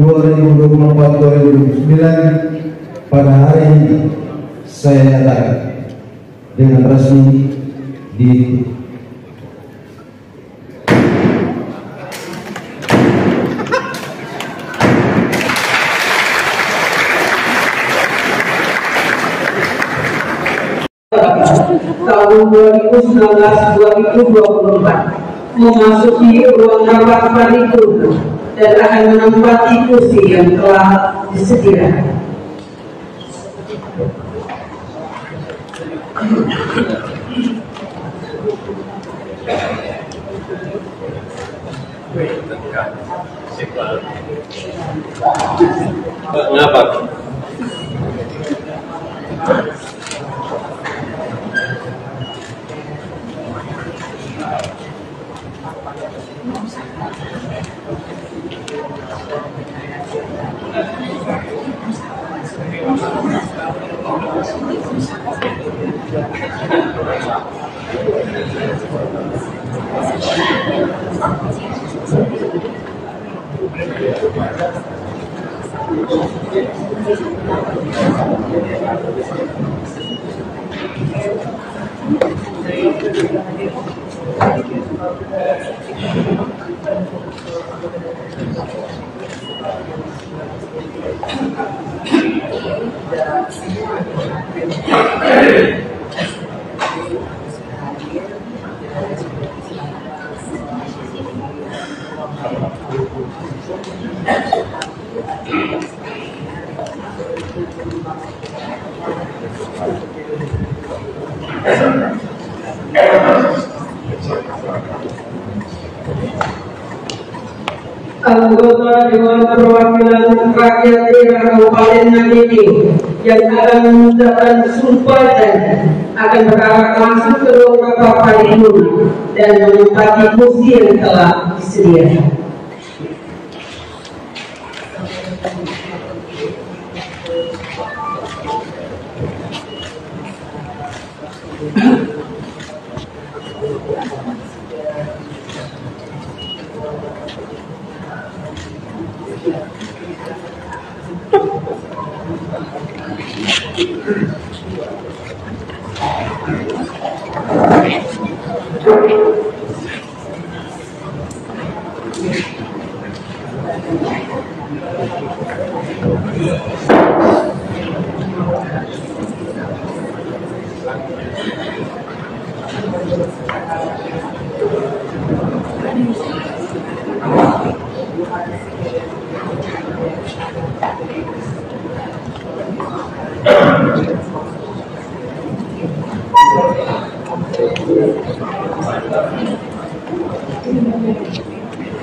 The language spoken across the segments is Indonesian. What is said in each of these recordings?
2024-2029 pada hari ini saya nyatakan dengan resmi di tahun 2019-2024 memasuki ruang rapat paripurna dan akan menempati kursi yang telah disediakan. Kenapa? Anggota Dewan Perwakilan Rakyat Daerah Kabupaten Nagari yang akan mengucapkan sumpah janji akan berangkat langsung ke ruang rapat paripurna dan menempati kursi yang telah disediakan.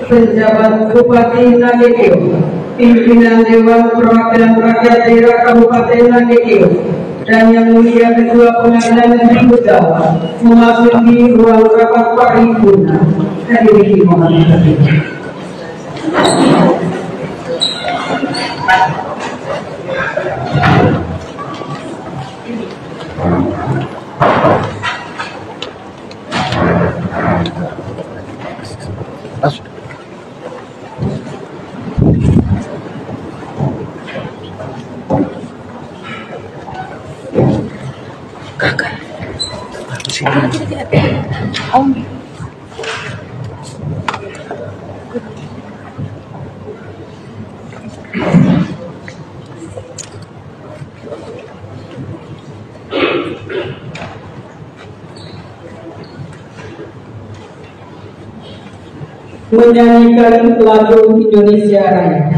Penjabat Bupati Nagari, pimpinan Dewan Perwakilan Rakyat Daerah Kabupaten Nagari, dan yang mulia Ketua Pengadilan Negeri Begawan memasuki ruang rapat paripurna. Hadirin mohon berkenan. Menyanyikan lagu Indonesia Raya.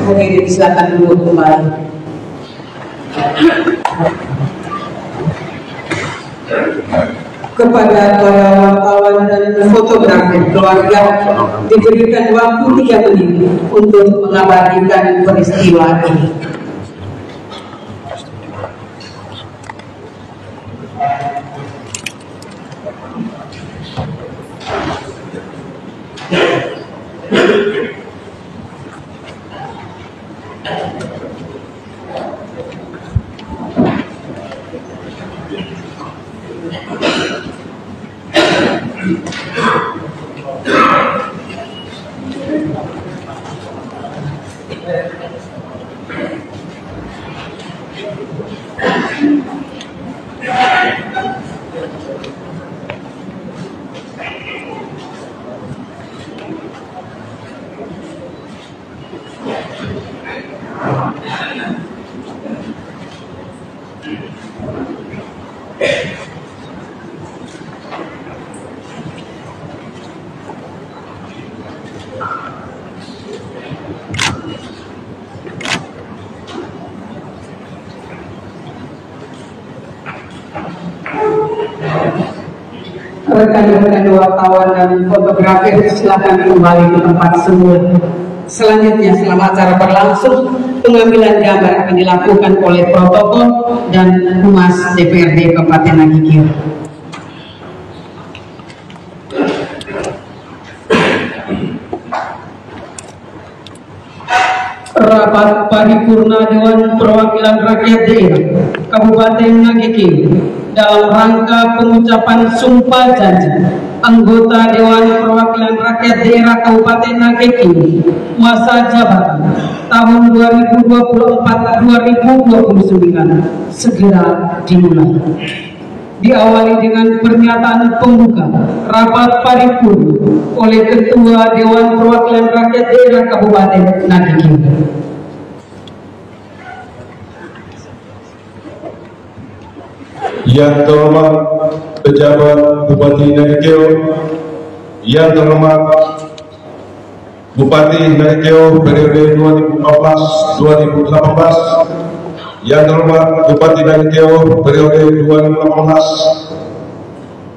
Hadirin silakan duduk kembali. Kepada para wartawan dan fotografer keluarga diberikan waktu 3 menit untuk mengabadikan peristiwa ini. Rekan-rekan wartawan dan fotografer silakan kembali ke tempat semula. Selanjutnya selama acara berlangsung, pengambilan gambar akan dilakukan oleh protokol dan Humas DPRD Kabupaten Nagikio. Rapat paripurna Dewan Perwakilan Rakyat Daerah Kabupaten Nagikio dalam rangka pengucapan sumpah janji anggota Dewan Perwakilan Rakyat Daerah Kabupaten Nagikio masa jabatan tahun 2024-2029 segera dimulai. Diawali dengan pernyataan pembuka rapat paripurna oleh Ketua Dewan Perwakilan Rakyat Daerah Kabupaten Nagikio. Yang terhormat pejabat Bupati Nagikio, yang terhormat Bupati Nagikio periode 2014-2018, yang terhormat Bupati Nagikio periode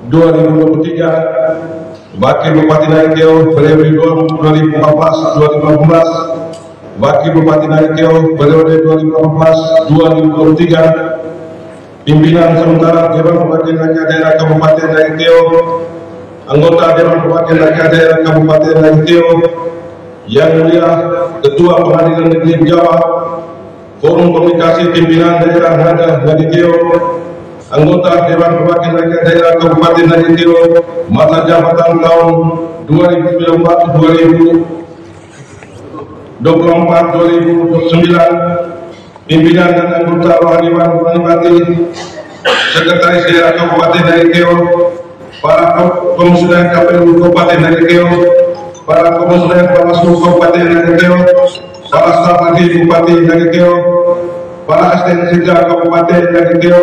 2018-2023, Wakil Bupati Nagikio periode 2014-2018, Wakil Bupati Nagikio periode 2014-2023, Pimpinan sementara Dewan Perwakilan Rakyat Daerah Kabupaten Nagikio, anggota Dewan Perwakilan Rakyat Daerah Kabupaten Nagikio, Yang Mulia Ketua Pengadilan Negeri Jawa, Forum Komunikasi Pimpinan Daerah Nada Nagikio, anggota Dewan Perwakilan Rakyat Daerah Kabupaten Nagikio masa jabatan tahun 2024-2029, pimpinan dan anggota Rohaniwan Rohanipati, Sekretaris Daerah Kabupaten Nagikio, para komisioner KPU Kabupaten Nagikio, para komisioner Bawaslu Kabupaten Nagikio, para staf ahli Bupati Nagikio, para asisten Sekda Kabupaten Nagikio,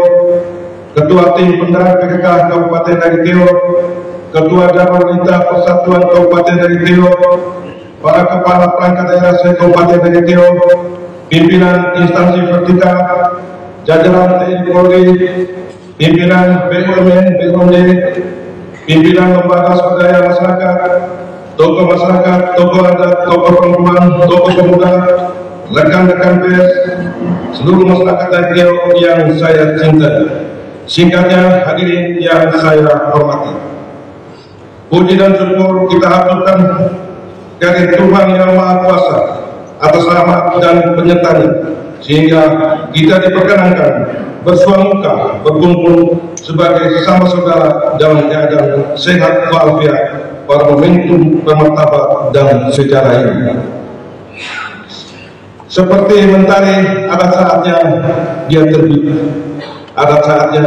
Ketua Tim Penggerak PKK Kabupaten Nagikio, Ketua Dewan Wanita Persatuan Kabupaten Nagikio, para kepala perangkat daerah Kabupaten Nagikio, pimpinan instansi vertikal, jajaran TNI Polri, pimpinan BUMN, BUMD, pimpinan lembaga swadaya masyarakat, tokoh masyarakat, tokoh adat, tokoh perempuan, tokoh pemuda, rekan-rekan pers, seluruh masyarakat Daikeo yang saya cintai. Singkatnya, hadirin yang saya hormati, puji dan syukur kita haturkan dari Tuhan Yang Maha Kuasa atas rahmat dan penyertanya, sehingga kita diperkenankan bersuamuka berkumpul sebagai sesama saudara dalam keadaan sehat walafiat pada momentum bermartabat dan sejarah ini. Seperti mentari, ada saatnya dia terbit, ada saatnya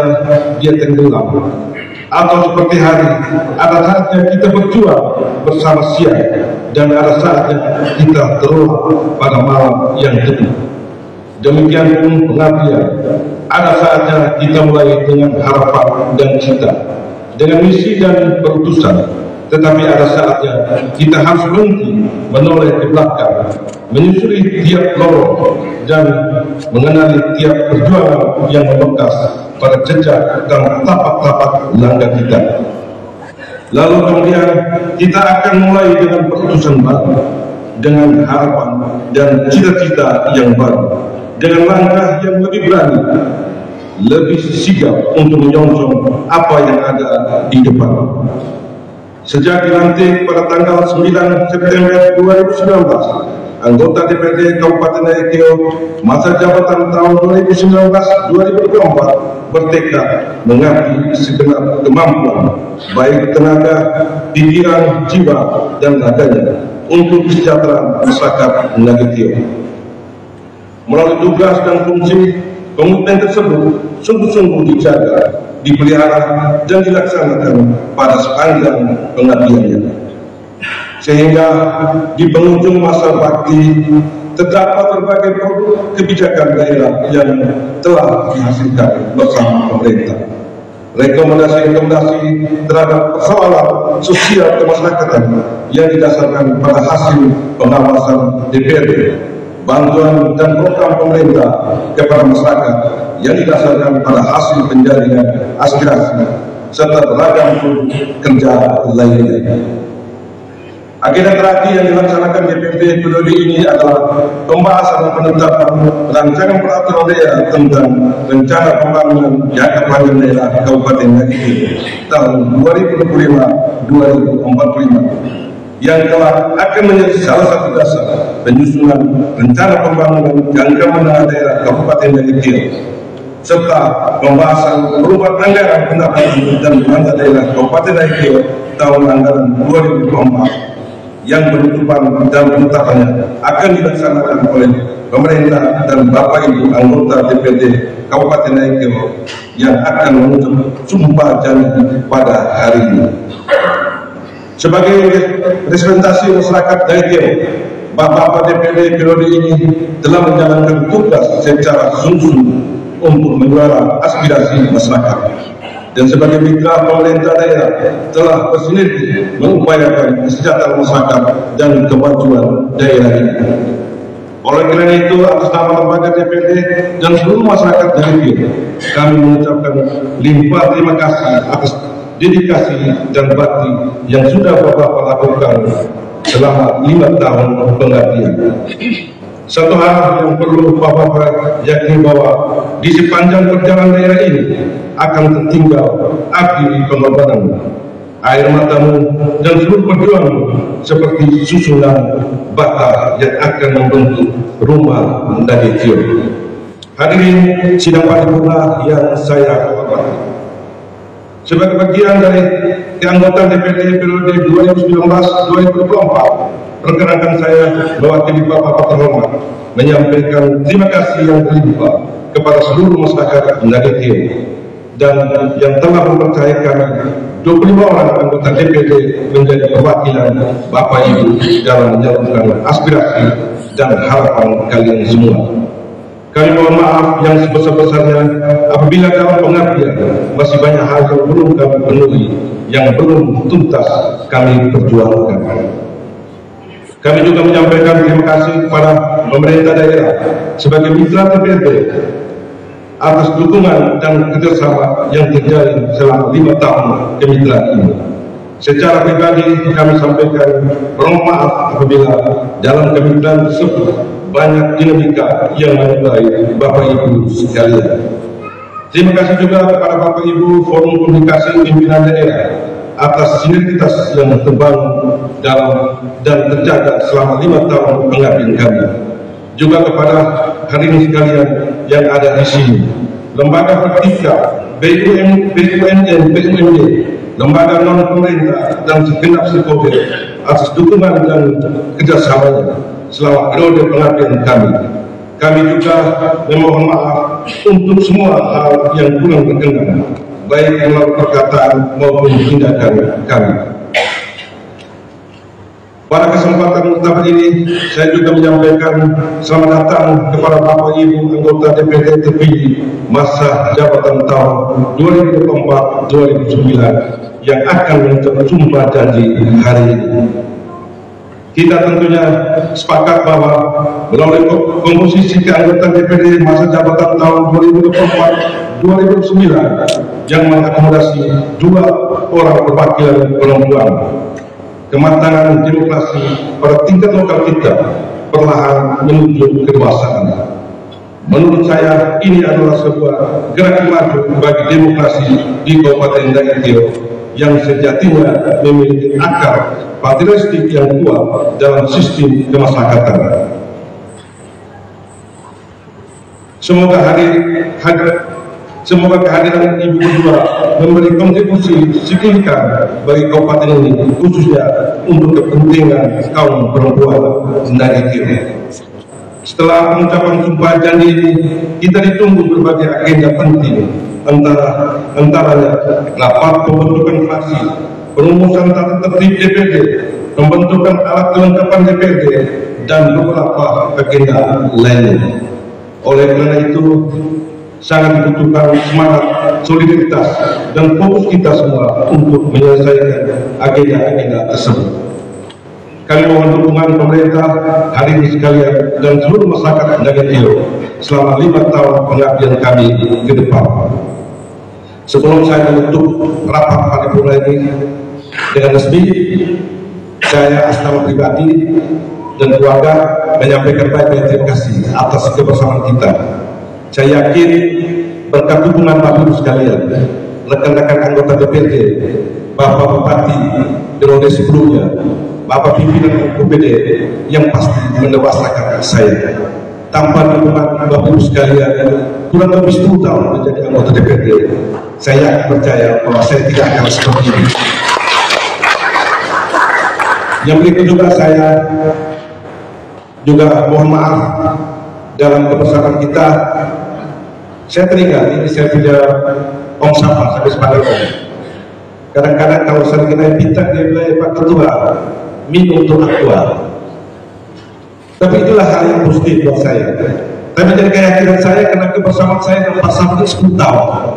dia tenggelam, atau seperti hari, ada saatnya kita berjuang bersama siang, dan ada saatnya kita terlelap pada malam yang teduh. Demikian pun pengabdian, ada saatnya kita mulai dengan harapan dan cita, dengan misi dan perutusan, tetapi ada saatnya kita harus berhenti menoleh ke belakang, menyusuri tiap lorong dan mengenali tiap perjuangan yang membekas pada jejak dan tapak-tapak langkah kita. Lalu kemudian kita akan mulai dengan perutusan baru, dengan harapan dan cita-cita yang baru, dengan langkah yang lebih berani, lebih sigap untuk menyongsong apa yang ada di depan. Sejak dilantik pada tanggal 9 September 2019, anggota DPRD Kabupaten Daikeo masa jabatan tahun 2019-2024 bertekad mengabdi segenap kemampuan, baik tenaga, pikiran, jiwa, dan raganya untuk kesejahteraan masyarakat Daikeo. Melalui tugas dan fungsi, komitmen tersebut sungguh-sungguh dijaga, dipelihara, dan dilaksanakan pada sepanjang pengabdiannya, sehingga di penghujung masa bakti terdapat berbagai produk kebijakan daerah yang telah dihasilkan bersama pemerintah. Rekomendasi-rekomendasi terhadap persoalan sosial kemasyarakatan yang didasarkan pada hasil pengawasan DPRD, bantuan dan program pemerintah kepada masyarakat yang didasarkan pada hasil penjaringan aspirasi, serta beragam kerja lainnya. Agenda terakhir yang dilaksanakan DPRD periode ini adalah pembahasan dan penetapan rancangan peraturan daerah tentang rencana pembangunan jangka panjang daerah Kabupaten Daikeo tahun 2025-2045 yang kelak akan menjadi salah satu dasar penyusunan rencana pembangunan jangka menengah daerah Kabupaten Daikeo, serta pembahasan perubahan anggaran pendapatan dan belanja daerah Kabupaten Daikeo tahun anggaran 2024 yang penutupan dan penetapannya akan dilaksanakan oleh pemerintah dan Bapak Ibu anggota DPRD Kabupaten Daikeo yang akan menutup sumpah janji pada hari ini. Sebagai representasi masyarakat Daikeo, Bapak DPRD periode ini telah menjalankan tugas secara sungguh-sungguh untuk menyuarakan aspirasi masyarakat, dan sebagai mitra pemerintah daerah telah bersinergi mengupayakan kesejahteraan masyarakat dan kemajuan daerah ini. Oleh karena itu, atas nama lembaga DPRD dan seluruh masyarakat Daikeo, kami mengucapkan limpah terima kasih atas dedikasi dan bakti yang sudah Bapak lakukan selama 5 tahun pengabdian. Satu hal yang perlu Bapak yakni bahwa di sepanjang perjalanan daerah ini akan tertinggal api pengorbanan, air matamu, dan seluruh perjuangan seperti susunan bata yang akan membentuk rumah Daikeo. Hadirin sidang paripurna yang saya hormati, sebagai bagian dari keanggotaan DPRD periode 2019-2024, perkenankan saya mewakili Bapak terhormat menyampaikan terima kasih yang berlimpah kepada seluruh masyarakat Daikeo dan yang telah mempercayakan 25 orang anggota DPRD menjadi perwakilan Bapak Ibu dalam menyalurkan aspirasi dan harapan kalian semua. Kami mohon maaf yang sebesar-besarnya apabila dalam pengabdian masih banyak hal yang belum kami penuhi, yang belum tuntas kami perjuangkan. Kami juga menyampaikan terima kasih kepada pemerintah daerah sebagai mitra DPRD atas dukungan dan kerjasama yang terjalin selama 5 tahun kemitraan ini. Secara pribadi kami sampaikan mohon maaf apabila dalam kemitraan tersebut banyak dinamika yang menyukai Bapak Ibu sekalian. Terima kasih juga kepada Bapak Ibu Forum Komunikasi Pimpinan Daerah atas sinergitas yang terbangun dalam dan terjaga selama 5 tahun pengabdian kami. Juga kepada hadirin sekalian yang ada di sini, lembaga vertikal, BUMN, BUMD, lembaga non pemerintah dan segenap stakeholder atas dukungan dan kerjasamanya selama periode pengabdian kami. Kami juga memohon maaf untuk semua hal yang kurang berkenan, baik melalui perkataan maupun tindakan kami. Pada kesempatan muktamar ini, saya juga menyampaikan selamat datang kepada Bapak Ibu anggota DPD terpilih masa jabatan tahun 2004-2009 yang akan mengucapkan sumpah janji hari ini. Kita tentunya sepakat bahwa melalui komposisi keanggotaan DPD masa jabatan tahun 2004-2009 yang mengakomodasi 2 orang perwakilan perempuan, kematangan demokrasi pada tingkat lokal kita perlahan menuju kedewasaan. Menurut saya ini adalah sebuah gerakan maju bagi demokrasi di Kabupaten Daikio yang sejatinya memiliki akar patriotik yang kuat dalam sistem kemasyarakatan. Semoga kehadiran Ibu berdua memberi kontribusi signifikan bagi kabupaten ini, khususnya untuk kepentingan kaum perempuan Daikio. Setelah pengucapan sumpah janji ini, kita ditunggu berbagai agenda penting, antaranya rapat pembentukan fraksi, perumusan tata tertib DPD, pembentukan alat kelengkapan DPD, dan beberapa agenda lainnya. Oleh karena itu, sangat dibutuhkan semangat, solidaritas, dan fokus kita semua untuk menyelesaikan agenda-agenda tersebut. Kami mohon dukungan pemerintah, hadirin sekalian, dan seluruh masyarakat Daikio selama 5 tahun pengabdian kami ke depan. Sebelum saya menutup rapat paripurna ini dengan resmi, saya atas nama pribadi dan keluarga menyampaikan banyak terima kasih atas kebersamaan kita. Saya yakin berkat dukungan Bapak Ibu sekalian, rekan-rekan anggota DPD, Bapak Bupati periode sebelumnya, Bapak pimpinan UPD yang pasti mendewasakan saya. Tanpa dukungan Bapak Ibu sekalian, kurang lebih 10 tahun menjadi anggota DPD, saya percaya bahwa saya tidak akan seperti ini. Yang berikut juga saya juga mohon maaf dalam kebersamaan kita. Saya teringat ini saya punya Om Sapa sampai sepanjang Om. Kadang-kadang kalau saya kena bintang dia bilang Pak Ketua minum untuk aktual. Tapi itulah hal yang positif buat saya. Tapi dari keyakinan saya karena kebersamaan saya dengan Pak Sapa 10 tahun,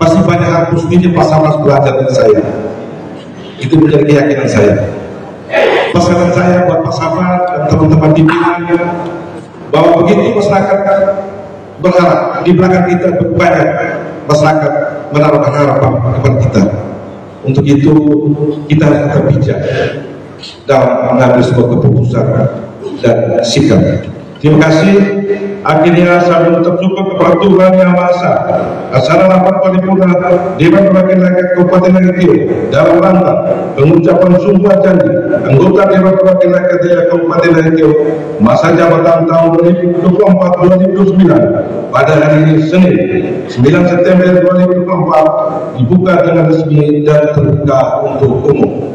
pasti banyak hal positifnya Pak Sapa belajar dari saya. Itu menjadi keyakinan saya. Pesanan saya buat Pak Sapa dan teman-teman pimpinannya bahwa begitu masyarakat berharap di belakang kita banyak masyarakat menaruh harapan kepada kita. Untuk itu kita harus tetap bijak dalam mengambil sebuah keputusan dan sikap. Terima kasih. Akhirnya saya menutup kepada Tuhan Yang Maha Esa acara rapat paripurna Dewan Perwakilan Rakyat Kabupaten Daikio dalam rangka pengucapan sumpah janji anggota Dewan Perwakilan Rakyat Daerah Kabupaten Daikio masa jabatan tahun 2024-2029 pada hari ini Senin 9 September 2024 dibuka dengan resmi dan terbuka untuk umum.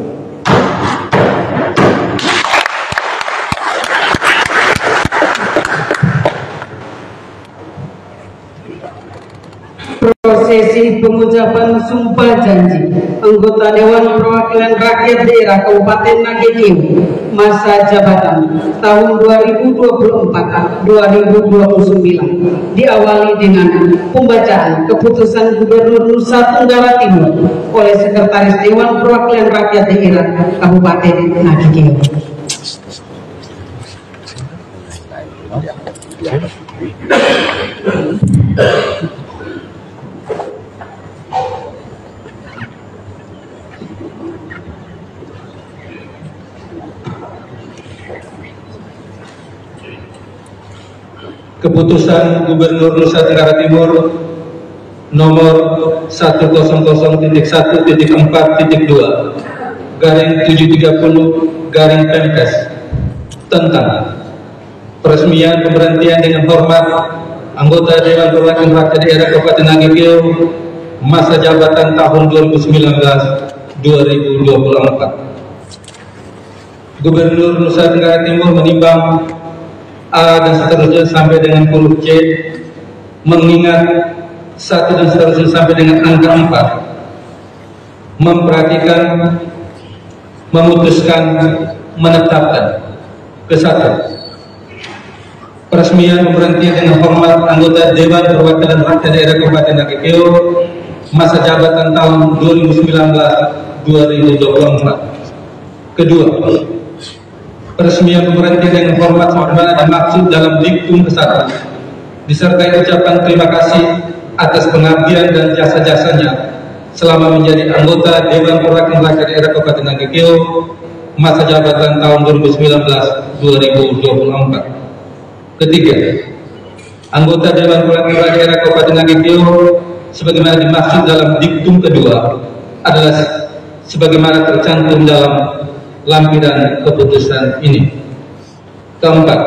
Prosesi pengucapan sumpah janji anggota Dewan Perwakilan Rakyat Daerah Kabupaten Daikio masa jabatan tahun 2024-2029 diawali dengan pembacaan keputusan Gubernur Nusa Tenggara Timur oleh Sekretaris Dewan Perwakilan Rakyat Daerah Kabupaten Daikio. Keputusan Gubernur Nusa Tenggara Timur nomor 100.4.2/730 tentang peresmian pemberhentian dengan hormat anggota Dewan Perwakilan Rakyat Daerah Kabupaten Nagekeo masa jabatan tahun 2019-2024. Gubernur Nusa Tenggara Timur menimbang A dan seterusnya sampai dengan huruf C, mengingat 1 dan seterusnya sampai dengan angka 4, memperhatikan, memutuskan, menetapkan. Ke-1, peresmian pemberhentian dengan hormat anggota Dewan Perwakilan Rakyat Daerah Kabupaten Nagekeo masa jabatan tahun 2019-2024. Kedua, peresmian pemberhentian dengan hormat sebagaimana dimaksud dalam diktum ke-1 disertai ucapan terima kasih atas pengabdian dan jasa-jasanya selama menjadi anggota Dewan Perwakilan Rakyat Daerah Kabupaten Nagekeo masa jabatan tahun 2019-2024. Ketiga, anggota Dewan Perwakilan Rakyat Daerah Kabupaten Nagekeo sebagaimana dimaksud dalam diktum kedua adalah sebagaimana tercantum dalam lampiran keputusan ini. Keempat,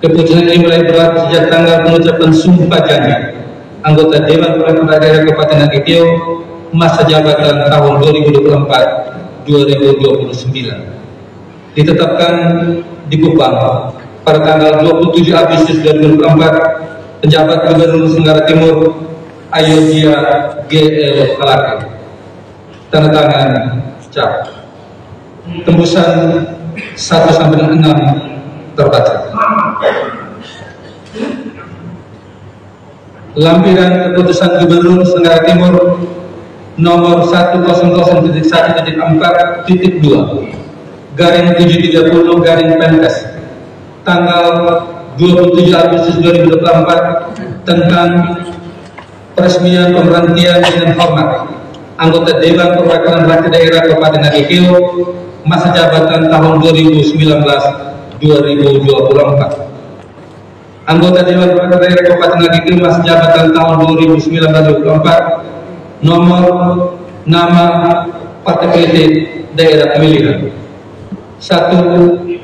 keputusan ini mulai berlaku sejak tanggal pengucapan sumpah janji anggota Dewan Perwakilan Rakyat Daerah Kabupaten Nagekeo masa jabatan tahun 2024-2029. Ditetapkan di Kupang pada tanggal 27 Agustus 2024 penjabat Gubernur Nusa Tenggara Timur Ayodhya GL Kalake. Tanda tangan cap. Tembusan 1 sampai dengan 6 terbaca. Lampiran keputusan Gubernur Nusa Tenggara Timur nomor 100.4.4.2/730 tanggal 27 Agustus 2024 tentang peresmian pemberhentian dengan hormat anggota Dewan Perwakilan Rakyat Daerah Kabupaten Nagekeo masa jabatan tahun 2019-2024. Anggota Dewan Perwakilan Daerah Kabupaten Nagekeo masa jabatan tahun 2019-2024 nomor, nama, partai politik, daerah pemilihan. 1.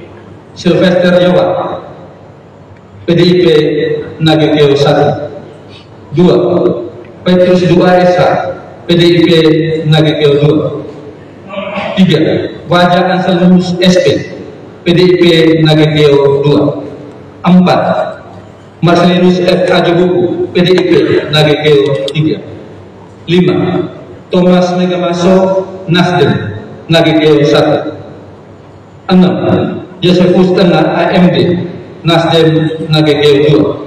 Sylvester Yowa, PDIP Nagekeo 1. 2. Petrus Dua Esa, PDIP Nagekeo 2. 3. Wajah Anselmus SP, PDIP Nagekeo 2. 4. Marcelinus F. Ajobuku, PDIP Nagekeo 3. 5. Thomas Megamaso, Nasdem Nagekeo 1. 6. Josephus Tengah AMD, Nasdem Nagekeo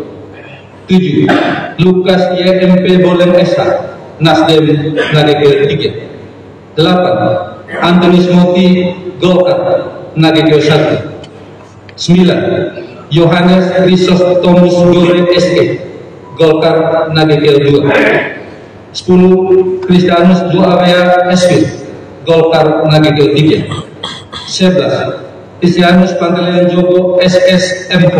2. 7. Lukas YMP Boleng Esa, Nasdem Nagekeo 3. 8. Antonius Moti Golkar Nagekeo 1. 9. Yohanes Chrysostomus Gore SE Golkar Nagekeo 2. 10. Kristianus Duawea SV Golkar Nagekeo 3. 11. Kristianus Panteleon Jogo SS MP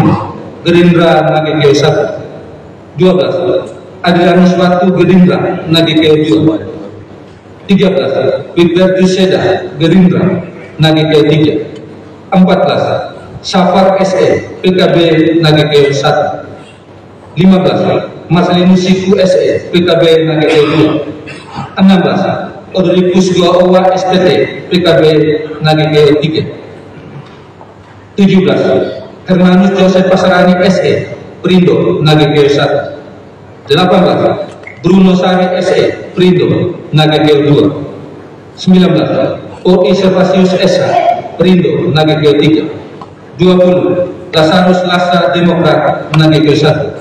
Gerindra Nagekeo 1. 12. Adrianus Watu Gerindra Nagekeo 2. 13. Wigbertus Seda Gerindra Nagekeo 3. 14. Safar SE PKB Nagekeo 1. 15. Marcelinus Siku SE PKB Nagekeo 2. 16. Odolipus Goawa STT PKB Nagekeo 3. 17. Hermanus Joseph Pasarani SE Perindo Nagekeo 1. 18. Bruno Sari SE Perindo Nagekeo 2. 19. OI Servasius SA Perindo Nagekeo 3. 20. Lazarus Lasa Demokrat Nagekeo 1.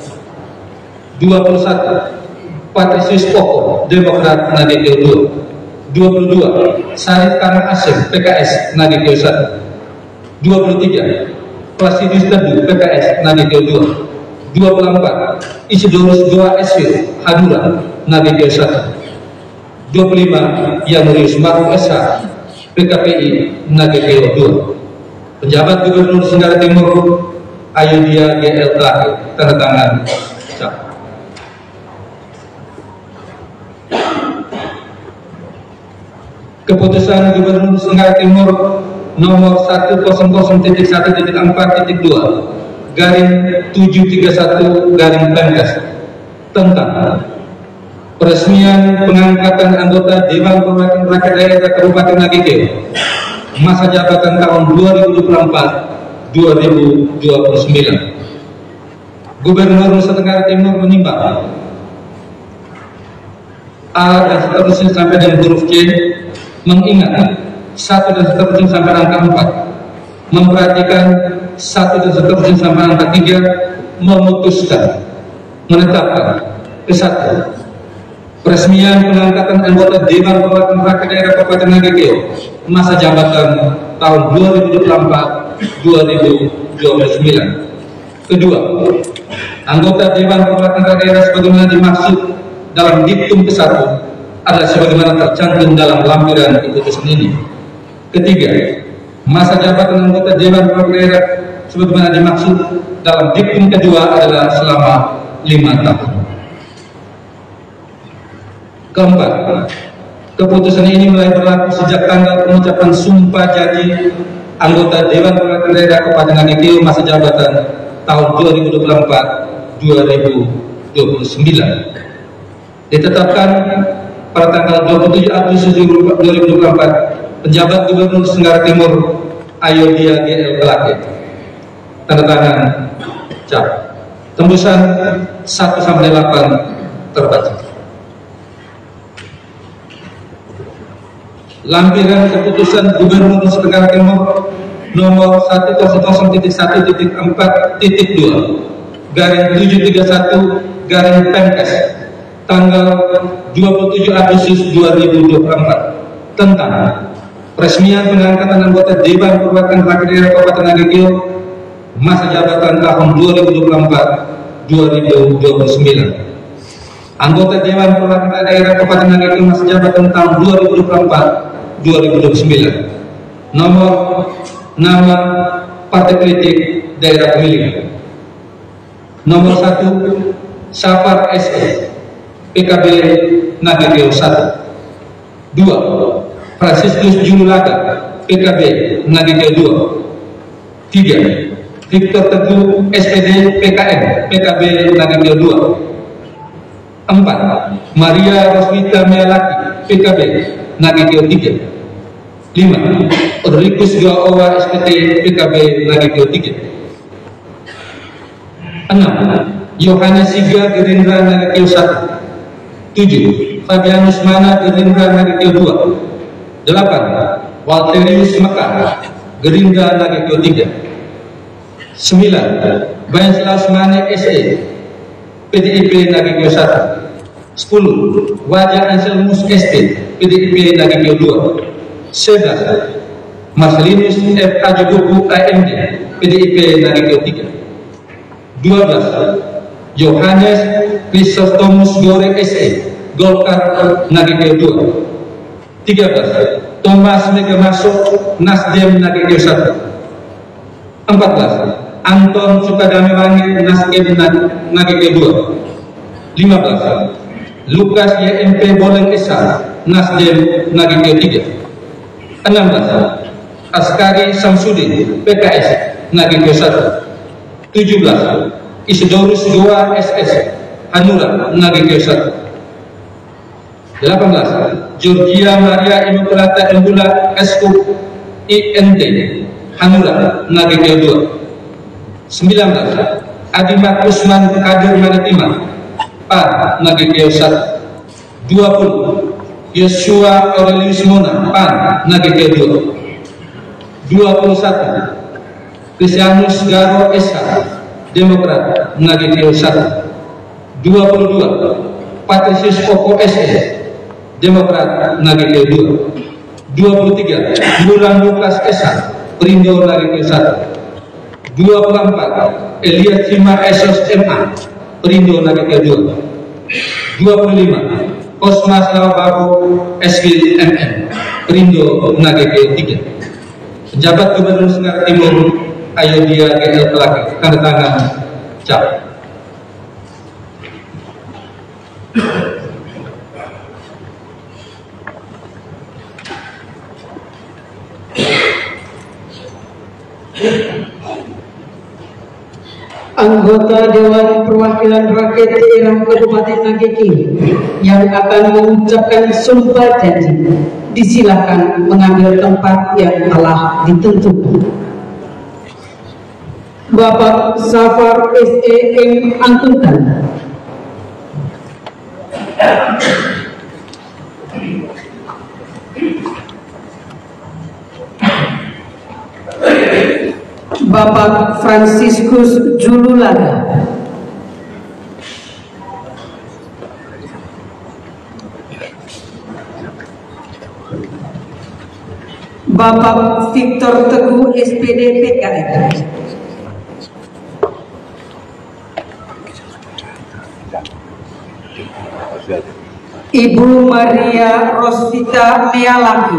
21. Patrisius Poko Demokrat Nagekeo 2. 22. Sarif Karang Asem PKS Nagekeo 1. 23. Plasidus Tedu PKS Nagekeo 2. 24. Isidorus Goa SW Hadura Nagekeo 1. 25. Yanurius Maruf SH PKPI Nagekeo 2. Penjabat Gubernur Nusa Tenggara Timur Ayodhya GL Kelake, tanda tangan cap. Keputusan Gubernur Tenggara Timur nomor 100.4.4.2/731 tentang peresmian pengangkatan anggota Dewan Perwakilan Rakyat Daerah Kabupaten Nagekeo masa jabatan tahun 2024-2029. Gubernur Nusa Tenggara Timur menimbang A dan seterusnya sampai dengan huruf C, mengingat 1 dan seterusnya sampai angka 4, memperhatikan 1 dan seterusnya sampai angka 3, memutuskan, menetapkan ke-1 peresmian pengangkatan anggota Dewan Perwakilan Rakyat Daerah Kabupaten Nagekeo masa jabatan tahun 2024-2029. Kedua, anggota Dewan Perwakilan Rakyat Daerah sebagaimana dimaksud dalam diktum ke-1 adalah sebagaimana tercantum dalam lampiran keputusan ini. Ketiga, masa jabatan anggota Dewan Perwakilan Daerah sebagaimana dimaksud dalam diktum kedua adalah selama 5 tahun. Keempat, keputusan ini mulai berlaku sejak tanggal pengucapan sumpah janji anggota Dewan Perwakilan Daerah Kabupaten Nagekeo masa jabatan tahun 2024-2029. Ditetapkan pada tanggal 27 Agustus 2024 penjabat Gubernur Tenggara Timur Ayodhya GL Kelake, tanda tangan cap. Tembusan 1-8 terbaca. Lampiran keputusan Gubernur Nusa Tenggara Timur nomor 100.4.4.2/731 tanggal 27 Agustus 2024 tentang peresmian pengangkatan anggota Dewan Perwakilan Rakyat Daerah Kabupaten Nagekeo masa jabatan tahun 2024-2029. Anggota Dewan Perwakilan Daerah Kabupaten Nagekeo masa jabatan tahun 2024-2029. Nomor, nama, partai politik, daerah pemilihan. Nomor 1, Sapar SE, PKB Nagekeo 1. 2, Franciscus Jululaga, PKB Nagekeo 2. 3, Victor Teguh SPD PKM, PKB Nagekeo 2. 4, Maria Roswita Mealaki, PKB Nagekeo 3. 5, Ulrikus Gaowa SPT, PKB Nagekeo 3. 6, Yohanes Siga Gerindra Nagekeo 1. 7, Fabianus Mana Gerindra Nagekeo 2. 8, Walterius Mekar Gerindra Nagekeo 3. 9, Wenceslaus Mane SE PDIP Nagekeo 1. 10, Wajah Anselmus ST PDIP Nagekeo 2. 11, Marcelinus F. Ajobuku AMD PDIP Nagekeo 3. 12, Yohanes Chrysostomus Gore SE Golkar Nagekeo 2. 13, Thomas Megamasuk Nasdem Nagekeo 1. 14, Anton Sukadame Wangi Nasdem Nagekeo 2. 15, Lukas YMP Boleng Esa Nasdem Nagekeo 3. 16, Askari Samsudin PKS Nagekeo 1. 17, Isidorus Goa SS Hanura Nagekeo 1. 18, Georgia Maria Immaculata Embula Eskup INT Hanura Nagekeo 2. 19, Adimat Usman Kadir Maritima PAN Nagekeo 1. 20, Yosua Aurelius Mona PAN Nagekeo 2. 21, Christianus Garo SH Demokrat Nagekeo 1. 22, Patricius Koko SE Demokrat Nagekeo 2. 23, Bulan Lukas SH Perindo Nagekeo 1. 24, Elias Cima Esos MA Perindo Nagekeo 2. 25, Kosmas Lawababu SW MM Perindo Nagekeo 3. Pejabat Gubernur Tenggara Timur Ayodhya GL Pelaki, tanda tangan cap. Anggota Dewan Perwakilan Rakyat Daerah Kabupaten Nageki yang akan mengucapkan sumpah janji disilakan mengambil tempat yang telah ditentukan. Bapak Safar SEM Angkutan. Bapak Franciscus Jululaga. Bapak Victor Teguh SPD PKR. Ibu Maria Rosvita Mealaki.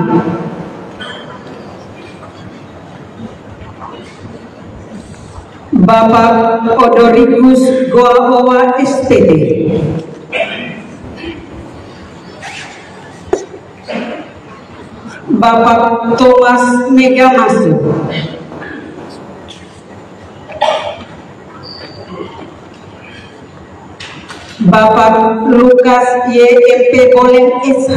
Bapak Odorigus Goaowa SPD. Bapak Thomas Megamasu. Bapak Lukas YMP Boleng SH.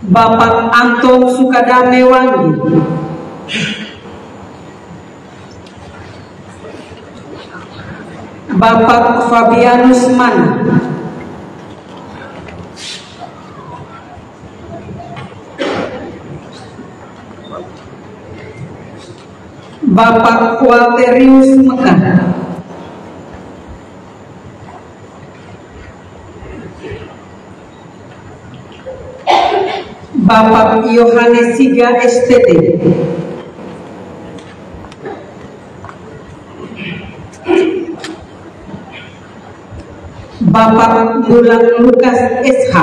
Bapak Anton Sukadame Wangi. Bapak Fabianus Mana. Bapak Walterius Mekah. Bapak Yohanes Siga STT. Bapak Bulan Lukas SH.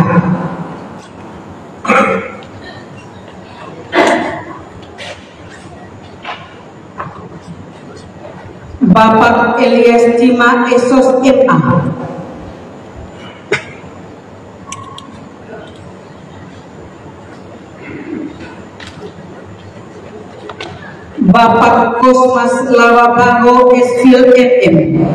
Bapak Elias Cima Esos MA. Bapak Kosmas Lawabango Esfil MM.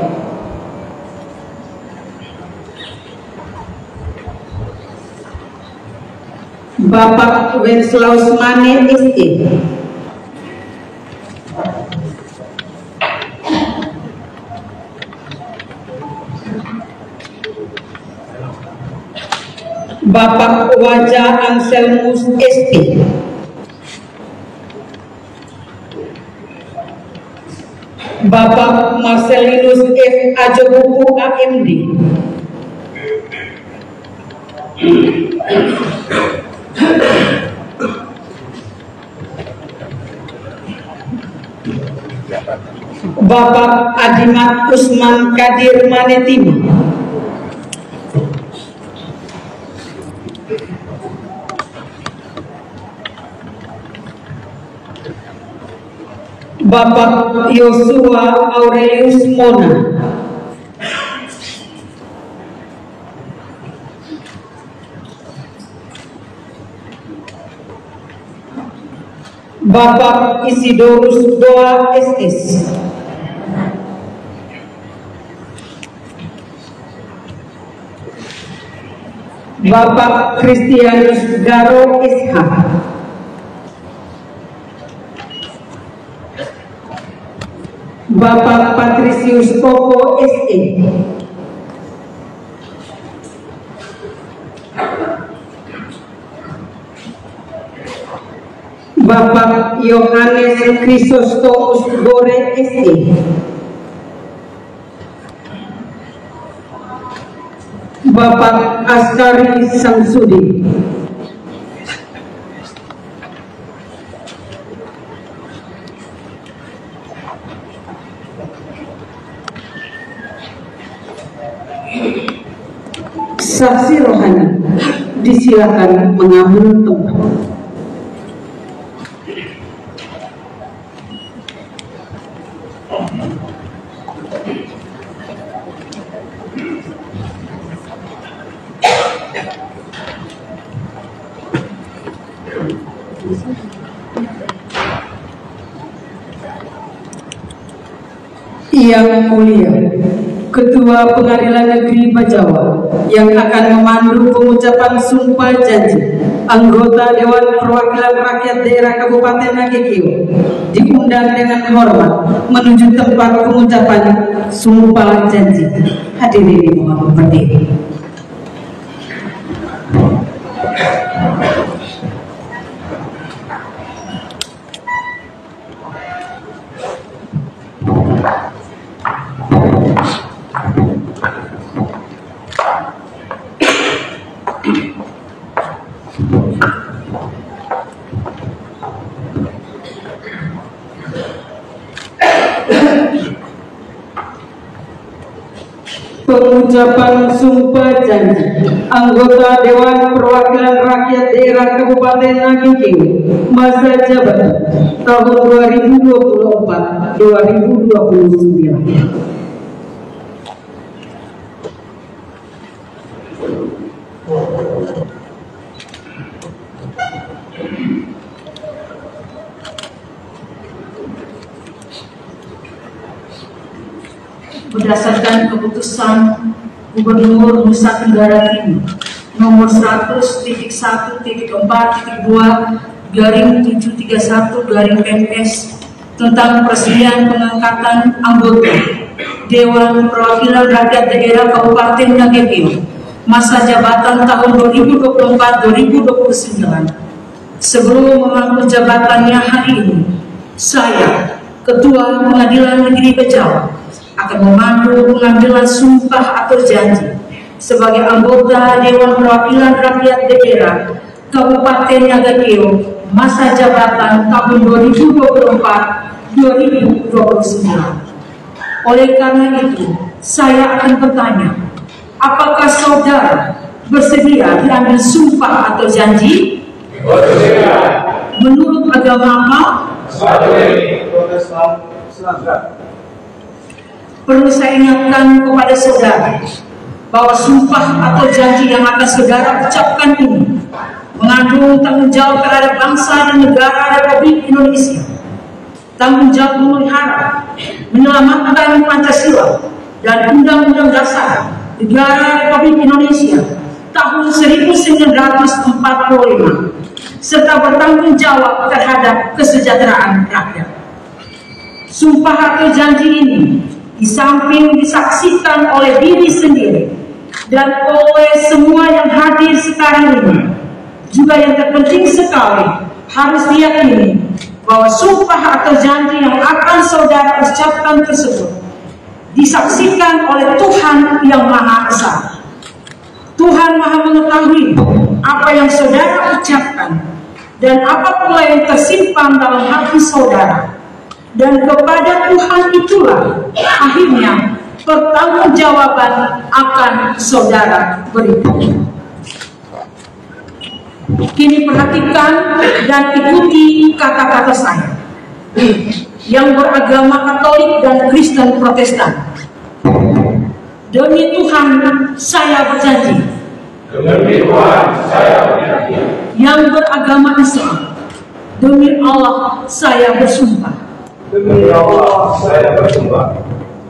Bapak Wenslaus Mane SE. Bapak Wajah Anselmus ST. Bapak Marcelinus F. Ajobuku AMD. Bapak Adimat Usman Kadir Manetima. Bapak Yosua Aurelius Mona. Bapak Isidorus Doa SS. Bapak Kristianus Garo SH. Bapak Patricius Koko SE. Bapak Yohanes Chrysostomus Gore SE. Bapak Askari Samsudi. Saksi rohani disilakan mengambil tempat. Yang mulia Ketua Pengadilan Negeri Bajawa yang akan memandu pengucapan sumpah janji anggota Dewan Perwakilan Rakyat Daerah Kabupaten Nagekeo diundang dengan hormat menuju tempat pengucapan sumpah janji. Hadirin mohon berdiri. Pengucapan sumpah janji anggota Dewan Perwakilan Rakyat Daerah Kabupaten Nagekeo masa jabatan tahun 2024-2029. Berdasarkan keputusan Gubernur Nusa Tenggara Timur nomor 100.1.2/731 tentang persediaan pengangkatan anggota Dewan Perwakilan Rakyat Daerah Kabupaten Nagekeo masa jabatan tahun 2024-2029. Sebelum memangku jabatannya hari ini, saya, Ketua Pengadilan Negeri Bajawa, akan memandu pengambilan sumpah atau janji sebagai anggota Dewan Perwakilan Rakyat Daerah Kabupaten Nagekeo masa jabatan tahun 2024-2029. Oleh karena itu, saya akan bertanya, apakah saudara bersedia diambil sumpah atau janji? Bersedia. Menurut agama perlu saya ingatkan kepada saudara bahwa sumpah atau janji yang akan saudara ucapkan ini mengandung tanggung jawab terhadap bangsa dan negara Republik Indonesia, tanggung jawab memelihara, menyelamatkan Pancasila dan Undang-Undang Dasar Negara Republik Indonesia tahun 1945, serta bertanggung jawab terhadap kesejahteraan rakyat. Sumpah atau janji ini di samping disaksikan oleh diri sendiri dan oleh semua yang hadir sekarang ini, juga yang terpenting sekali harus diyakini bahwa sumpah atau janji yang akan saudara ucapkan tersebut disaksikan oleh Tuhan yang Maha Esa. Tuhan Maha mengetahui apa yang saudara ucapkan dan apa pula yang tersimpan dalam hati saudara. Dan kepada Tuhan itulah akhirnya pertanggungjawaban akan saudara berikan. Kini perhatikan dan ikuti kata-kata saya yang beragama Katolik dan Kristen Protestan. Demi Tuhan saya berjanji. Demi Tuhan saya berjanji. Yang beragama Islam. Demi Allah saya bersumpah. Demi Allah saya bersumpah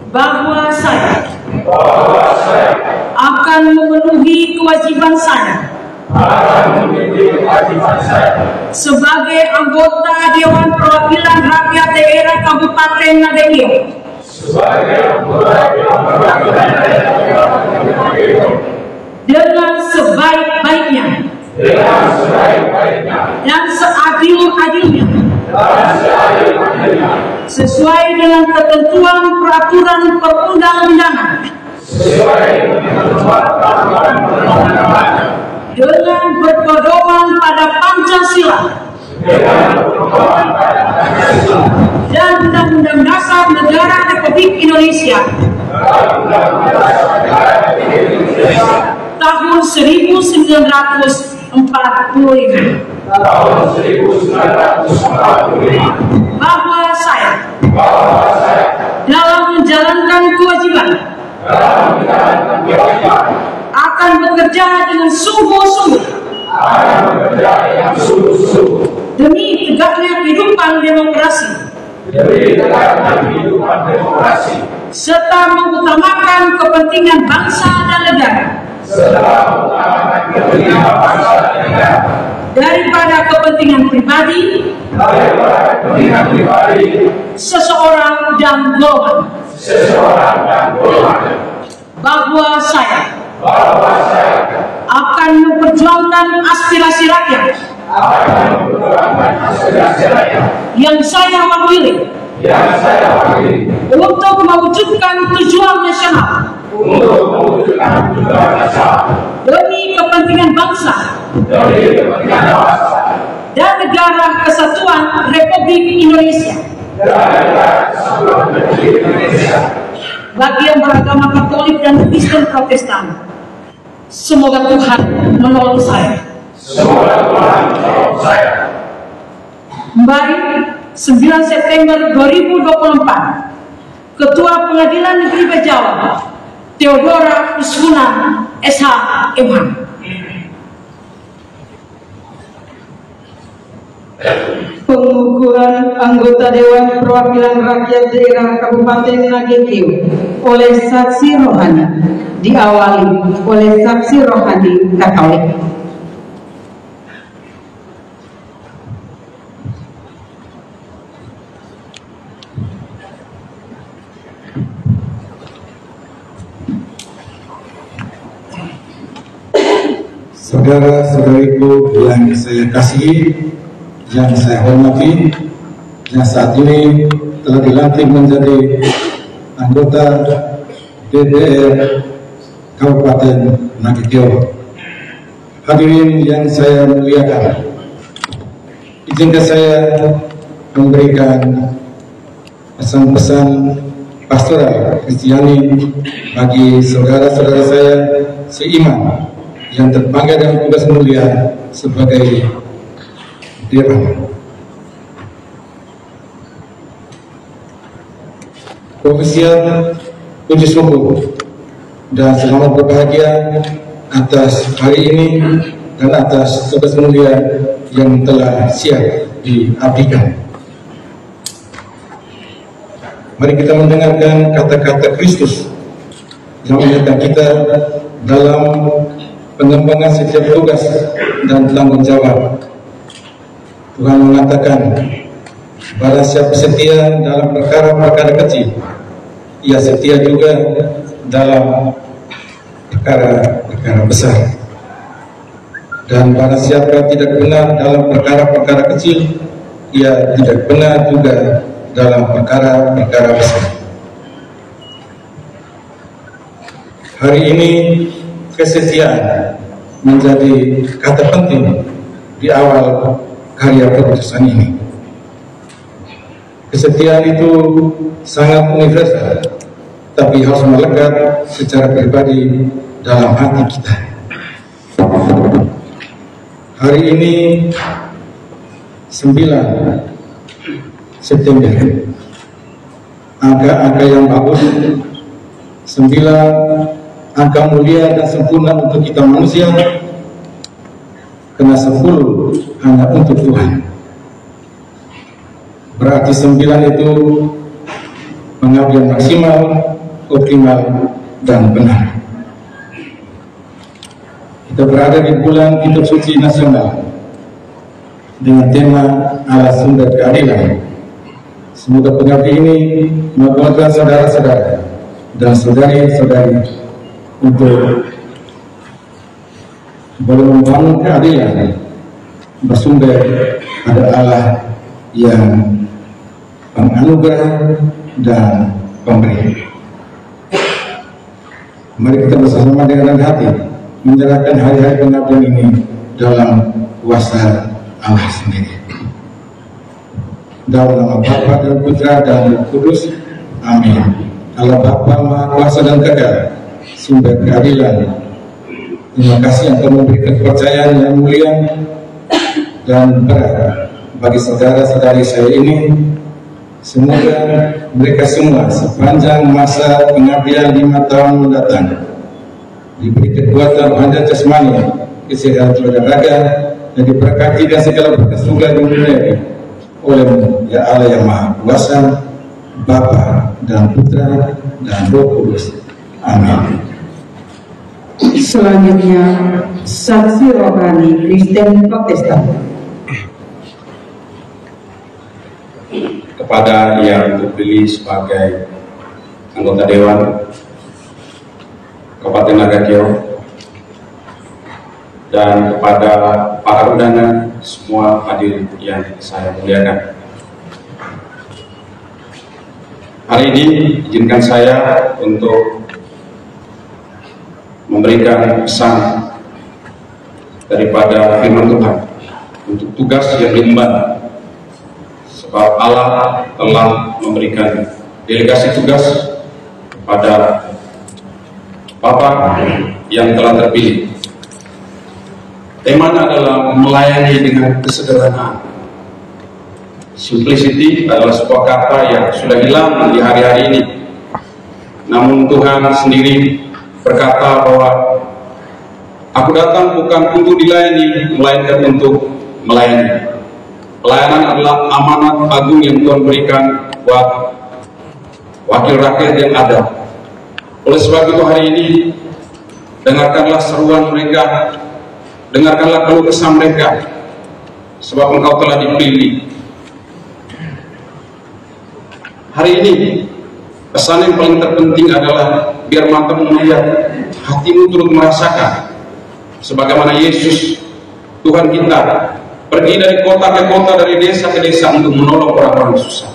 bahwa saya akan memenuhi kewajiban saya sebagai anggota Dewan Perwakilan Rakyat Daerah Kabupaten Nagekeo dengan sebaik-baiknya dan seadil-adilnya sesuai dengan ketentuan peraturan perundang-undangan dengan berpedoman pada Pancasila dan Undang-Undang Dasar Negara Republik Indonesia tahun 1945 bahwa saya dalam menjalankan kewajiban akan bekerja dengan sungguh-sungguh demi tegaknya kehidupan demokrasi serta mengutamakan kepentingan bangsa dan negara daripada kepentingan pribadi seseorang dan golongan. Bahwa saya akan memperjuangkan aspirasi rakyat yang saya wakili untuk mewujudkan tujuan nasional demi kepentingan bangsa dan negara kesatuan Republik Indonesia. Bagi yang beragama Katolik dan Kristen Protestan, semoga Tuhan menolong saya. Baik, 9 September 2024, Ketua Pengadilan Negeri Bejawa, Theodora Kusuma, SH, MH. Pengukuran anggota Dewan Perwakilan Rakyat Daerah Kabupaten Nagekeo oleh saksi rohani diawali oleh saksi rohani Katolik. Saudara-saudariku yang saya kasihi, yang saya hormati, yang saat ini telah dilantik menjadi anggota DPR Kabupaten Nagekeo. Hadirin yang saya muliakan, izinkan saya memberikan pesan-pesan pastoral Kristiani bagi saudara-saudara saya seiman yang terpanggil dalam tugas mulia sebagai dewan. Profesian puji syukur dan selamat berbahagia atas hari ini dan atas tugas mulia yang telah siap diabdikan. Mari kita mendengarkan kata-kata Kristus yang mengingatkan kita dalam pengembangan setiap tugas dan tanggung jawab. Tuhan mengatakan, barang siapa setia dalam perkara-perkara kecil, ia setia juga dalam perkara-perkara besar. Dan barang siapa tidak benar dalam perkara-perkara kecil, ia tidak benar juga dalam perkara-perkara besar. Hari ini kesetiaan menjadi kata penting di awal karya keputusan ini. Kesetiaan itu sangat universal, tapi harus melekat secara pribadi dalam hati kita. Hari ini 9 September, angka-angka yang bagus, 9 angka mulia dan sempurna untuk kita manusia, karena 10 hanya untuk Tuhan. Berarti 9 itu pengabdian maksimal, optimal, dan benar. Kita berada di bulan Kitab Suci Nasional dengan tema Allah Sumber Keadilan. Semoga pengabdi ini menguatkan saudara-saudara dan saudari-saudari untuk boleh membangun keadilan bersumber pada Allah yang penganugerah dan pemberi. Mari kita bersama dengan hati menyerahkan hari-hari pengabdian ini dalam kuasa Allah sendiri. Dalam nama Bapa dan Putra dan Roh Kudus, amin. Allah Bapa Maha Kuasa dan Kekal, sumber keadilan. Terima kasih yang telah memberikan kepercayaan yang mulia dan berat bagi saudara-saudari saya ini. Semoga mereka semua sepanjang masa pengabdian 5 tahun mendatang diberi kekuatan badan jasmani, kesehatan raga, dan diberkati dan segala berkat surga di dunia oleh-Mu ya Allah yang Maha Kuasa, Bapa dan Putra dan Roh Kudus. Amin. Selanjutnya, saksi rohani Kristen Protestan. Kepada yang terpilih sebagai anggota Dewan Kabupaten Nagakeo dan kepada para undangan semua hadirin yang saya muliakan. Hari ini izinkan saya untuk memberikan pesan daripada firman Tuhan untuk tugas yang diemban, sebab Allah telah memberikan delegasi tugas kepada Bapak yang telah terpilih. Temanya adalah melayani dengan kesederhanaan. Simplicity adalah sebuah kata yang sudah hilang di hari-hari ini. Namun Tuhan sendiri berkata bahwa aku datang bukan untuk dilayani, melainkan untuk melayani. Pelayanan adalah amanat agung yang Tuhan berikan buat wakil rakyat yang ada. Oleh sebab itu hari ini, dengarkanlah seruan mereka, dengarkanlah keluh kesah mereka, sebab engkau telah dipilih. Hari ini, pesan yang paling terpenting adalah biar matamu melihat, hatimu turut merasakan, sebagaimana Yesus, Tuhan kita, pergi dari kota ke kota, dari desa ke desa untuk menolong orang-orang susah.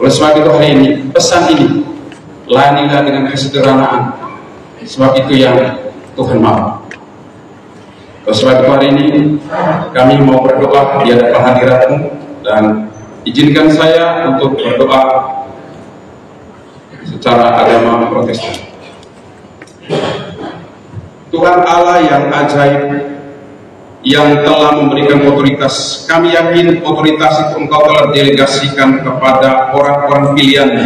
Oleh sebab itu hari ini, pesan ini, layanilah dengan kesederhanaan, sebab itu yang Tuhan mau. Oleh sebab itu hari ini, kami mau berdoa di hadapan hadiratmu, dan izinkan saya untuk berdoa secara agama Protestan. Tuhan Allah yang ajaib, yang telah memberikan otoritas, kami yakin otoritas itu engkau telah delegasikan kepada orang-orang pilihan-Mu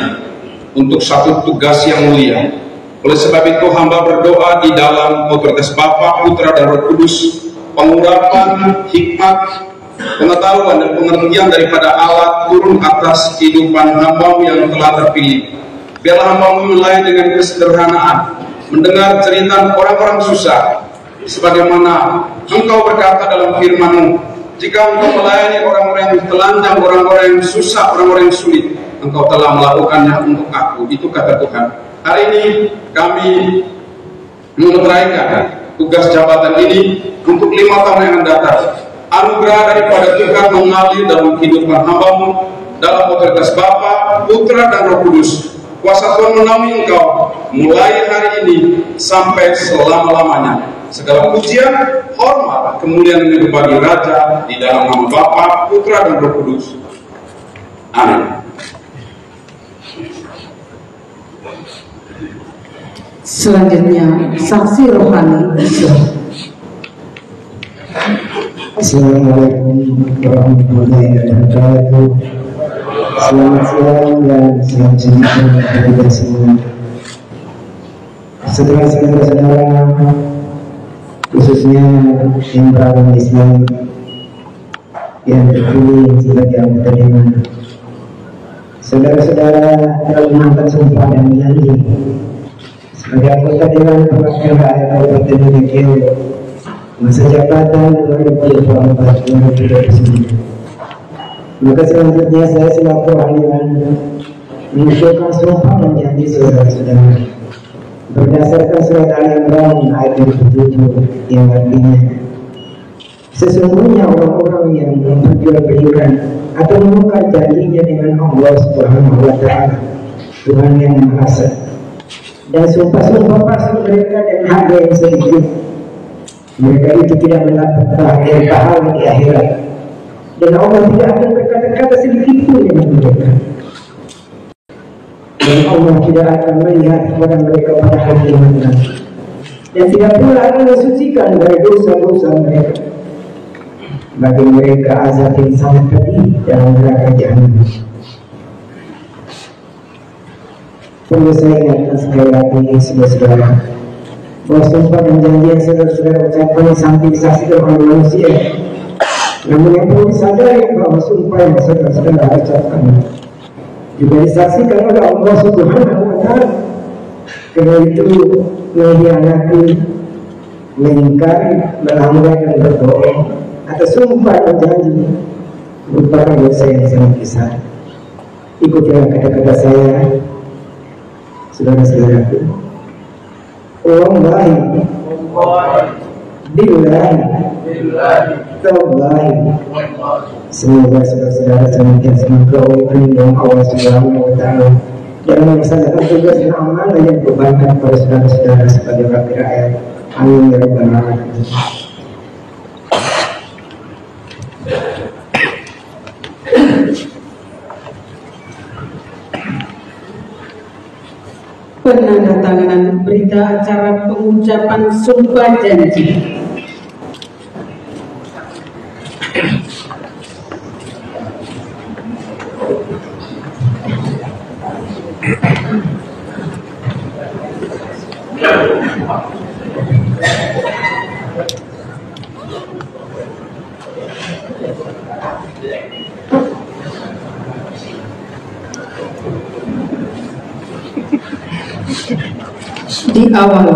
untuk satu tugas yang mulia. Oleh sebab itu hamba berdoa di dalam otoritas Bapa, Putra dan Roh Kudus, pengurapan, hikmat, pengetahuan dan pengertian daripada Allah turun atas kehidupan hamba-Mu yang telah terpilih. Biarlah hamba-Mu melayani dengan kesederhanaan, mendengar cerita orang-orang susah, sebagaimana engkau berkata dalam firman-Mu, jika engkau melayani orang-orang yang telanjang, orang-orang yang susah, orang-orang yang sulit, engkau telah melakukannya untuk aku. Itu kata Tuhan. Hari ini kami memeteraikan tugas jabatan ini untuk 5 tahun yang akan datang. Anugerah daripada Tuhan mengalir dalam kehidupan hamba-Mu, dalam otoritas Bapa, Putra dan Roh Kudus. Kuasa Tuhan menaungi engkau mulai hari ini sampai selama-lamanya. Segala pujian, hormat, kemuliaan ini bagi Raja di dalam nama Bapa, Putra dan Roh Kudus. Amin. Selanjutnya, saksi rohani Islam. Assalamualaikum warahmatullahi wabarakatuh. Selamat siang dan selamat sejahtera bagi kita semua. Saudara-saudara, khususnya yang beragama Islam yang terpilih sebagai anggota Dewan. Saudara-saudara telah menangkan sumpah dan janji sebagai anggota Dewan Perwakilan Rakyat Kabupaten Nagakeo masa jabatan 2024-2029. Maka selanjutnya saya selaku ahliwan mengucapkan sumpah dan janji saudara-saudara berdasarkan surat Al-Imran ayat 27 yang artinya, sesungguhnya orang-orang yang memperjualbelikan atau menukar janjinya dengan Allah Subhanahu wa Ta'ala, Tuhan yang Maha Esa, dan sumpah-sumpah palsu mereka dan harga yang sedikit, mereka itu tidak mendapat bahagia pahala di akhirat, dan Allah tidak akan berkata-kata sedikit pun dengan mereka, dan Allah tidak akan melihat kepada mereka pada hari yang nanti, dan tidak pula akan mensucikan dari dosa-dosa mereka. Bagi mereka azab yang sangat pedih dalam neraka jahanam. Perlu saya ingatkan sekali lagi, saudara-saudara, bahwa sumpah dan janji yang saudara-saudara ucapkan sampai disaksikan oleh manusia. Namun yang perlu disadari bahwa sumpah yang saudara-saudara ucapkan juga disaksikan oleh Allah Subhanahu wa Ta'ala. Karena itu mengkhianati, mengingkari, melanggar dan berbohong atas sumpah dan janji merupakan dosa yang sangat besar. Ikutilah kata-kata saya, saudara-saudaraku. Wallahi, billahi, tallahi. Semoga saudara-saudara senantiasa memperoleh perlindungan Allah Subhanahu wa Ta'ala dalam melaksanakan tugas dan amanah yang dibebankan kepada saudara-saudara sebagai wakil rakyat. Amin ya rabbal alamin. Penandatanganan berita acara pengucapan sumpah janji. Diawali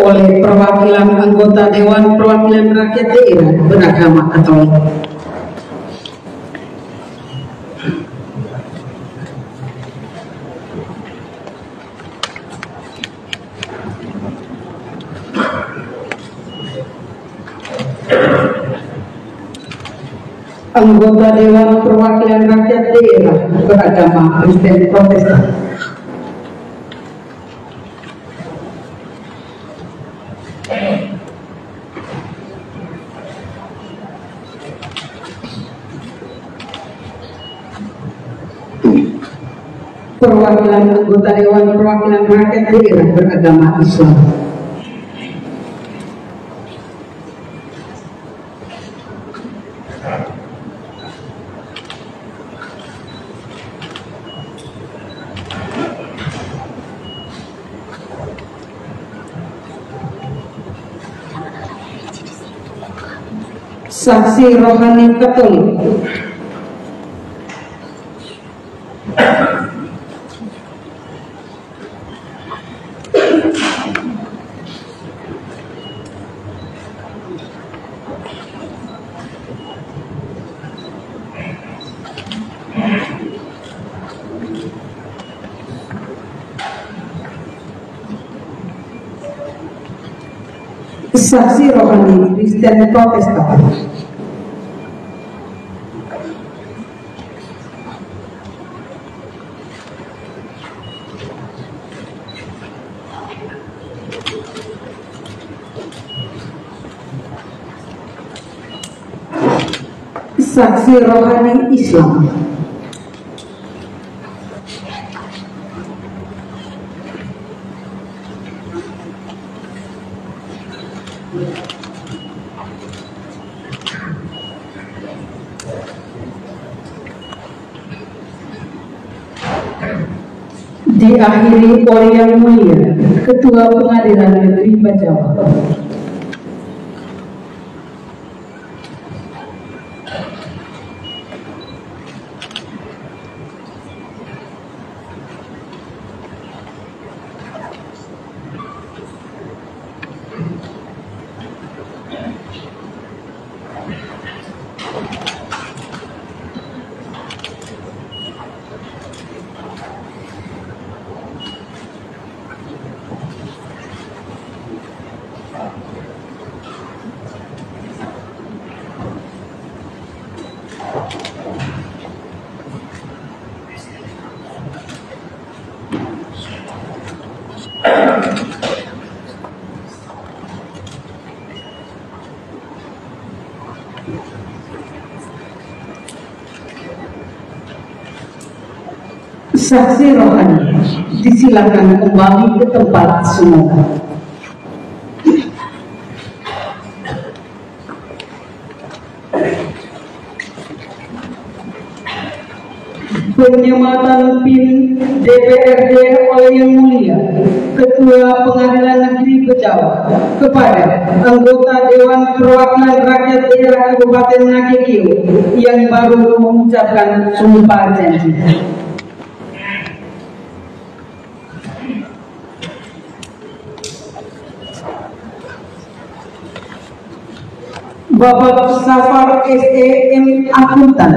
oleh perwakilan anggota Dewan Perwakilan Rakyat Daerah Beragama Katolik. Anggota Dewan Perwakilan Rakyat Daerah Beragama Kristen Protestan. Perwakilan anggota Dewan Perwakilan Rakyat Daerah Beragama Islam. Saksi rohani Katolik. Saksi rohani Kristen Protestan. Saksi rohani Islam. Diakhiri oleh Yang Mulia Ketua Pengadilan Negeri Bajawa. Saksi rohani disilakan kembali ke tempat semula. Penyematan PIN DPRD oleh Yang Mulia Ketua Pengadilan Negeri Bejawa kepada anggota Dewan Perwakilan Rakyat Daerah Kabupaten Nagekeo yang baru mengucapkan sumpah janji. Bapak Safar SEM Akuntan.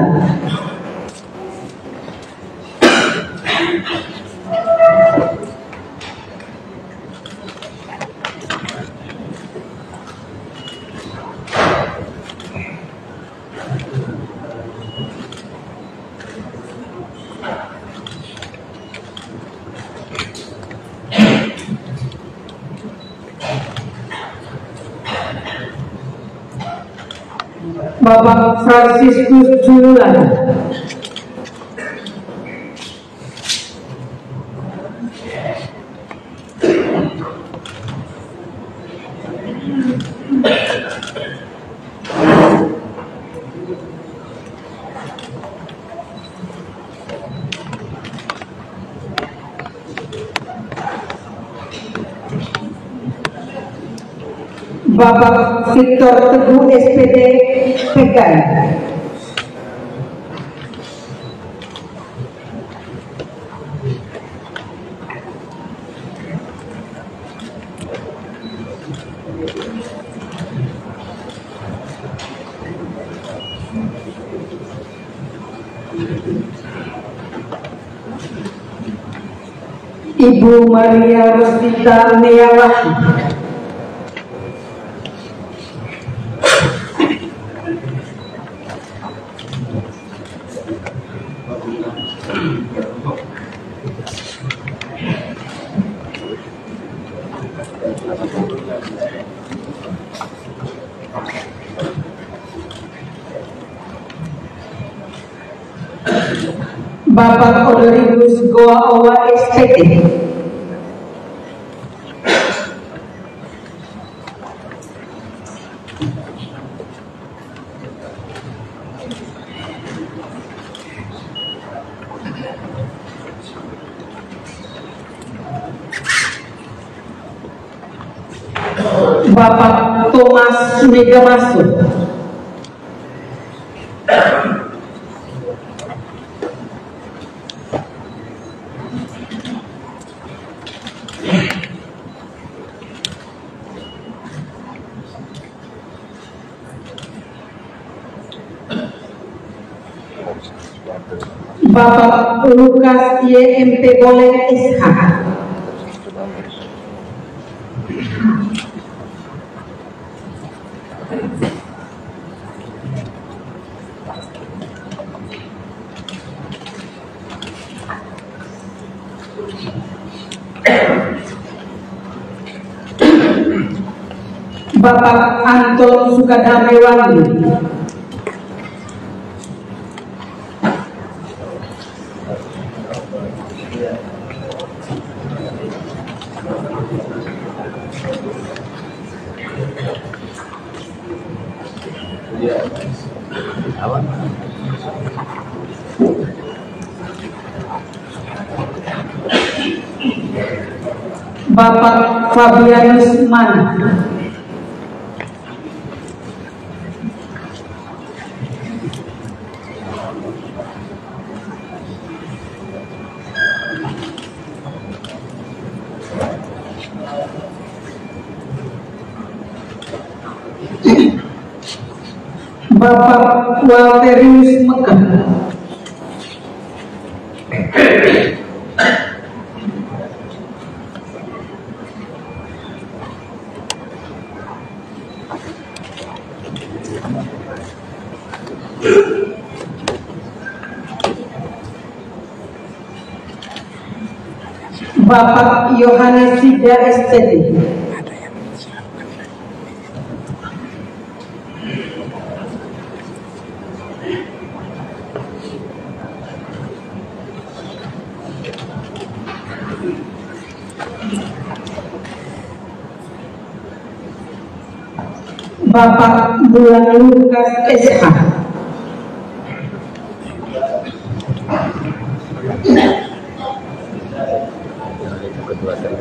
Bapak Franciscus Jululan. Bapak Victor Teguh SPD PKI. Ibu Maria Rosita Meyawati. Bapak Odoribus Goa Owa SPD. Bapak Thomas Megamasud. Bapak Lukas YMP Boleh SH. Bapak Anton Sukadame Wali. Bapak Fabianus Man. Bapak Walterius Mekah. Bapak Yohanes Sida SPD. Bapak Bulan Lukas SH. Bapak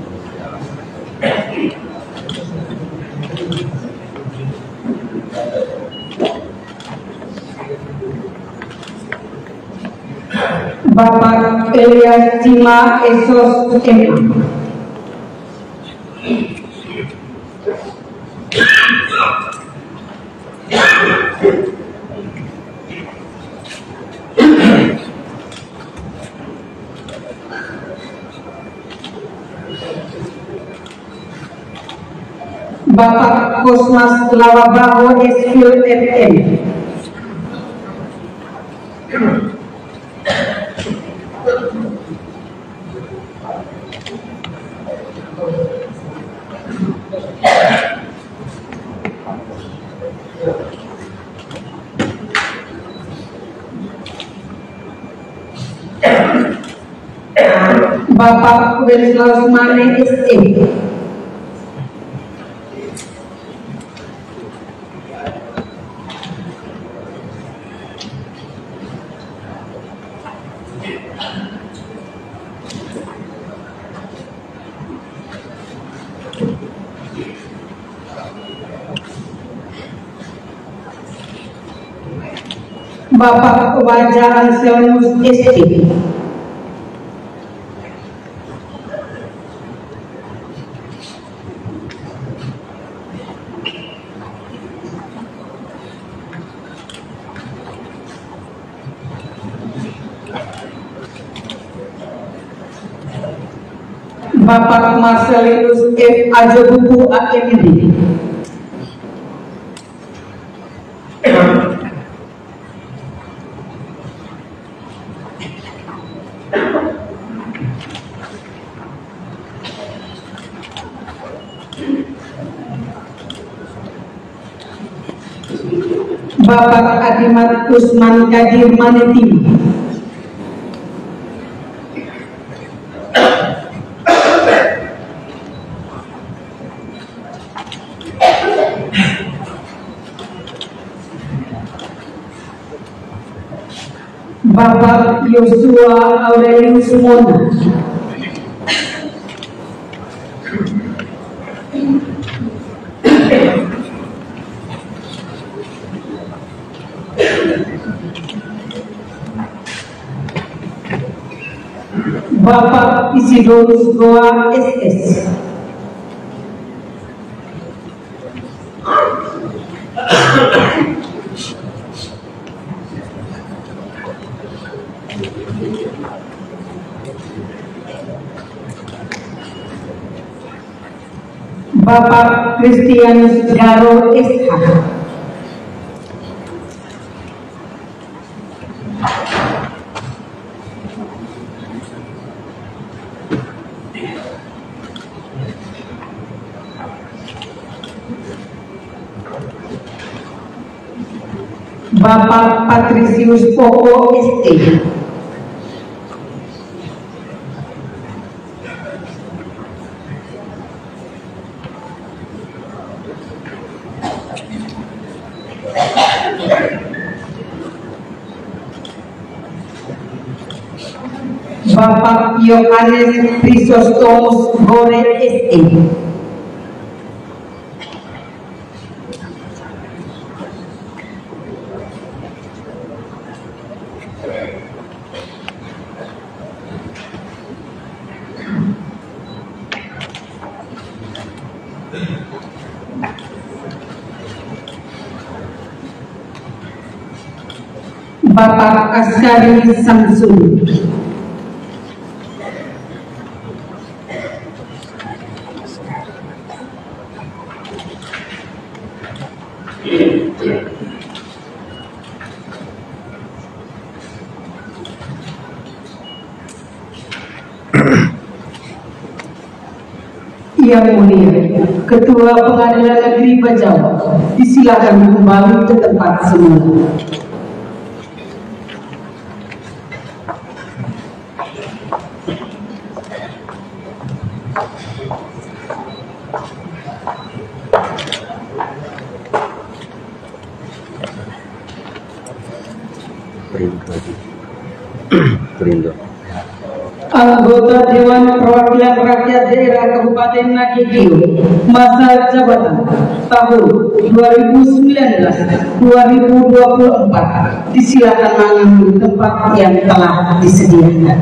Elias Cima Esos M. Bapak Kosmas Lawabaho Esfil FM. Bapak Wenslaus Mane SE. Bapak Wajah Anselmus SE. Bapak Marcelinus F. Ajobuku AMD. Bapak Adimat Usman Kadir Maneti. Bapak Yosua Aurelius Mona. Bapak Isidorus Goa SS. Bapak Kristianus Garo SH. Bapak Patrisius Poko ST. Bapak Yohanes Chrysostomus Gore SE. Bapak Askari Samsun. Yang Mulia Ketua Pengadilan Negeri Bajawa, disilakan kembali ke tempat semula. Perindo. Anggota Dewan Perwakilan Rakyat Daerah Kabupaten Nagekeo masa jabatan tahun 2019-2024 disilakan mengambil tempat yang telah disediakan.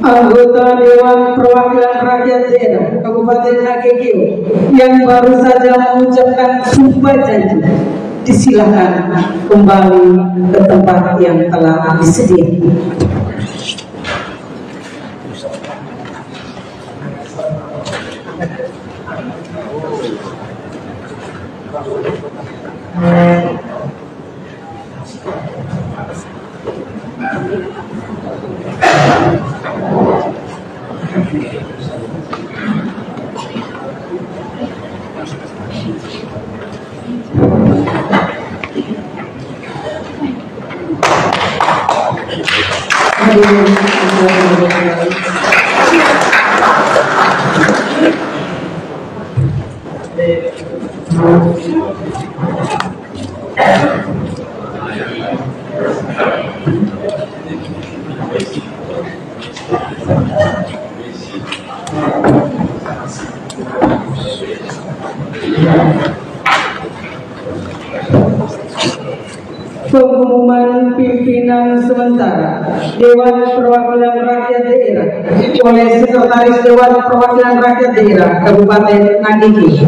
Anggota Dewan Perwakilan Rakyat Daerah Kabupaten Nagekeo yang baru saja mengucapkan sumpah janji disilakan kembali ke tempat yang telah disediakan. Pengumuman pimpinan sementara Dewan Perwakilan Rakyat Daerah oleh Sekretaris Dewan Perwakilan Rakyat Daerah Kabupaten Nagekeo.